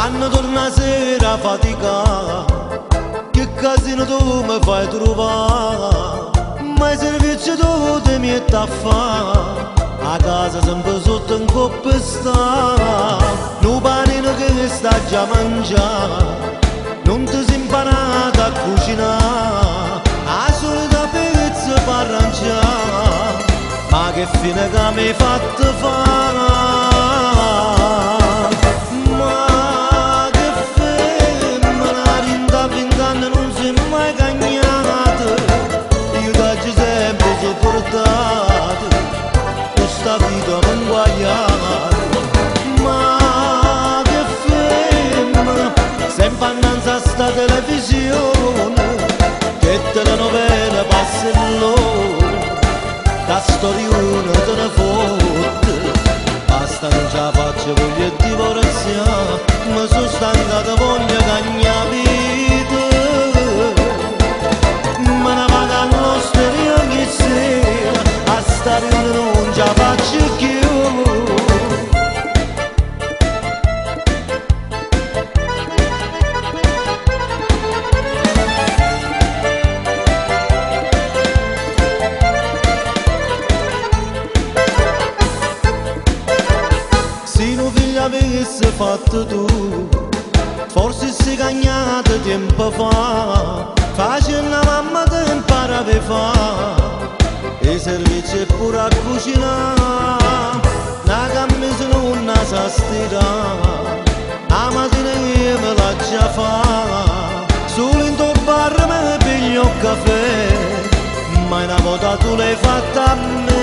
Quando torna sera fatica, che casino tu mi fai trovare? Ma i servizi tu ti metti a fare, a casa sempre sotto un coppa sta. Un panino che sta già mangiando, non ti sei imparata a cucinare, la solita pezza per arrangiare, ma che fine che mi hai fatto fare? Ma che femmina, rinda vent'anni non si è mai cagnata, io t'ho sempre sopportato, questa vita mi inguagliata. Ma che femmina, sempre annanzi a sta televisione, che telenovela passa l'ora, da storione te ne fotte, basta non ce la faccio, voglio divorziare, mi sono stancato, voglio cagnare vita, me ne vado all'osteria ogni sera, a sta riunione non ce la faccio più. Se un figlio avesse fatto tu, forse si cagnata tempo fa, facendo la mamma te imparava a fare, e servizi pure a cucinare, la camisa non la sa stirare, la mattina io me la già fa, solo in tuo bar me piglio un caffè, ma una volta tu l'hai fatta a me.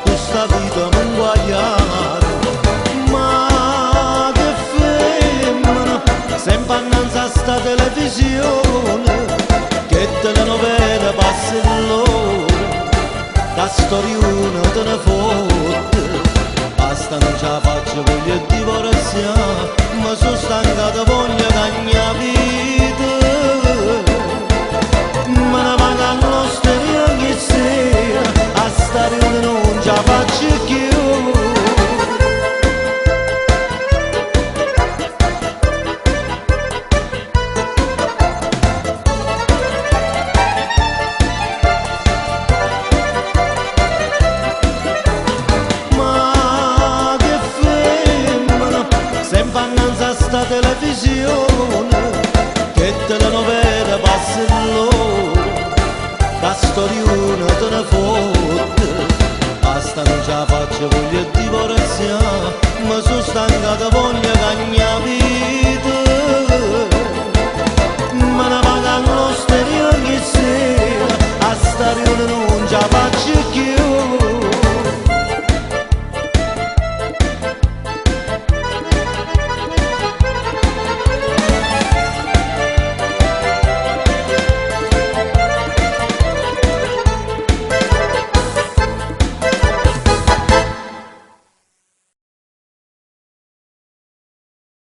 Questa vita mi inguagliata, ma che femmina, sempre annanzi a sta televisione, che telenovela passa l'ora, da storione te ne fotte, basta non ce la faccio, voglio divorziare, ma sono stancato, voglio cagnare vita, me ne vado all'osteria ogni sera, a sta riunione non ce la faccio più. Ma che femmina, sempre annanzi a sta televisione, che telenovela passa l'ora, da storione te ne fotte, basta non ce la faccio, voglio divorziare, ma sono stancato, voglio cagnare.